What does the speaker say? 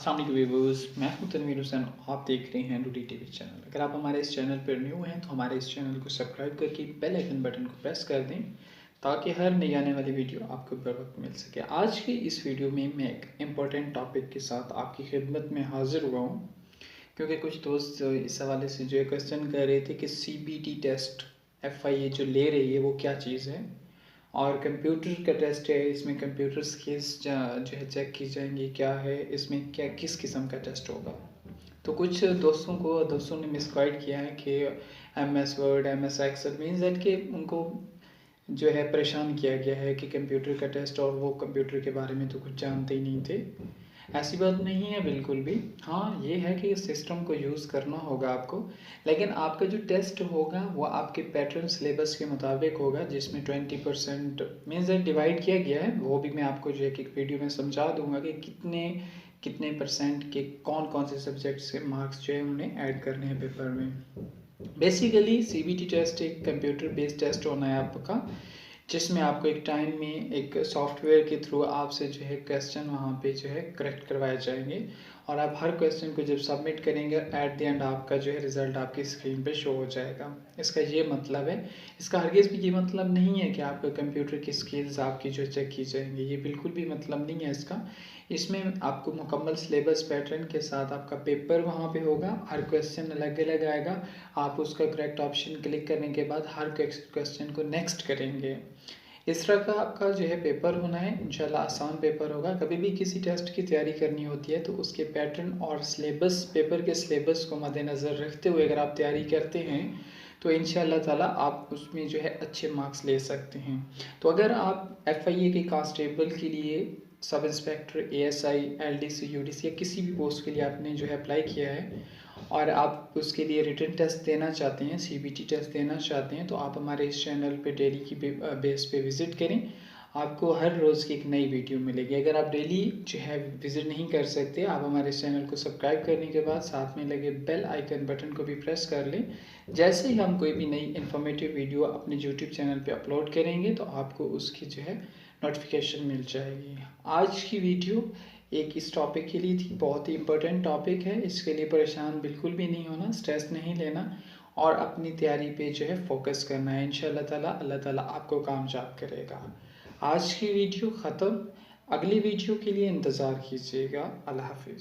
अस्सलाम वालेकुम व्यूअर्स, मैं हूं तनवीर हुसैन। आप देख रहे हैं डूडी टीवी चैनल। अगर आप हमारे इस चैनल पर न्यू हैं तो हमारे इस चैनल को सब्सक्राइब करके बेल आइकन बटन को प्रेस कर दें ताकि हर नई आने वाली वीडियो आपको बर वक्त मिल सके। आज की इस वीडियो में मैं एक इम्पोर्टेंट टॉपिक के साथ आपकी खिदमत में हाजिर हुआ हूँ, क्योंकि कुछ दोस्त इस हवाले से जो क्वेश्चन कर रहे थे कि CBT टेस्ट FIA जो ले रही है वो क्या चीज़ है, और कंप्यूटर का टेस्ट है, इसमें कंप्यूटर स्किल्स जो है चेक की जाएंगी, क्या है इसमें, क्या किस किस्म का टेस्ट होगा। तो कुछ दोस्तों ने मिसगाइड किया है कि MS word, MS Excel means that कि उनको जो है परेशान किया गया है कि कंप्यूटर का टेस्ट, और वो कंप्यूटर के बारे में तो कुछ जानते ही नहीं थे। ऐसी बात नहीं है बिल्कुल भी। हाँ, ये है कि सिस्टम को यूज़ करना होगा आपको, लेकिन आपका जो टेस्ट होगा वो आपके पैटर्न सिलेबस के मुताबिक होगा, जिसमें 20% मीन्स डिवाइड किया गया है। वो भी मैं आपको जो है कि वीडियो में समझा दूंगा कि कितने कितने परसेंट के कौन कौन से सब्जेक्ट्स के मार्क्स जो है उन्हें ऐड करने हैं पेपर में। बेसिकली CBT टेस्ट एक कंप्यूटर बेस्ड टेस्ट होना है आपका, जिसमें आपको एक टाइम में एक सॉफ्टवेयर के थ्रू आपसे जो है क्वेश्चन वहाँ पे जो है करेक्ट करवाए जाएंगे, और आप हर क्वेश्चन को जब सबमिट करेंगे एट द एंड आपका जो है रिज़ल्ट आपकी स्क्रीन पे शो हो जाएगा। इसका ये मतलब है, इसका हरगिज़ भी ये मतलब नहीं है कि आपका कंप्यूटर की स्किल्स आपकी जो चेक की जाएंगी, ये बिल्कुल भी मतलब नहीं है इसका। इसमें आपको मुकम्मल सिलेबस पैटर्न के साथ आपका पेपर वहाँ पे होगा, हर क्वेश्चन अलग अलग आएगा। आप उसका करेक्ट ऑप्शन क्लिक करने के बाद हर क्वेश्चन को नेक्स्ट करेंगे। इस तरह का आपका जो है पेपर होना है। इंशाल्लाह आसान पेपर होगा। कभी भी किसी टेस्ट की तैयारी करनी होती है तो उसके पैटर्न और सिलेबस, पेपर के सिलेबस को मद्देनज़र रखते हुए अगर आप तैयारी करते हैं तो इंशाल्लाह ताला आप उसमें जो है अच्छे मार्क्स ले सकते हैं। तो अगर आप FIA के कांस्टेबल के लिए, sub inspector, ASI, LDC, UDC या किसी भी पोस्ट के लिए आपने जो है अप्लाई किया है और आप उसके लिए रिटन टेस्ट देना चाहते हैं, CBT टेस्ट देना चाहते हैं, तो आप हमारे इस चैनल पे डेली की बेस पे विज़िट करें। आपको हर रोज़ की एक नई वीडियो मिलेगी। अगर आप डेली जो है विज़िट नहीं कर सकते, आप हमारे इस चैनल को सब्सक्राइब करने के बाद साथ में लगे बेल आइकन बटन को भी प्रेस कर लें। जैसे ही हम कोई भी नई इन्फॉर्मेटिव वीडियो अपने यूट्यूब चैनल पे अपलोड करेंगे तो आपको उसकी जो है नोटिफिकेशन मिल जाएगी। आज की वीडियो एक इस टॉपिक के लिए थी, बहुत ही इम्पोर्टेंट टॉपिक है। इसके लिए परेशान बिल्कुल भी नहीं होना, स्ट्रेस नहीं लेना और अपनी तैयारी पे जो है फोकस करना है। इंशाल्लाह ताला अल्लाह ताला आपको कामयाब करेगा। आज की वीडियो ख़त्म। अगली वीडियो के लिए इंतज़ार कीजिएगा। अल्लाह हाफिज़।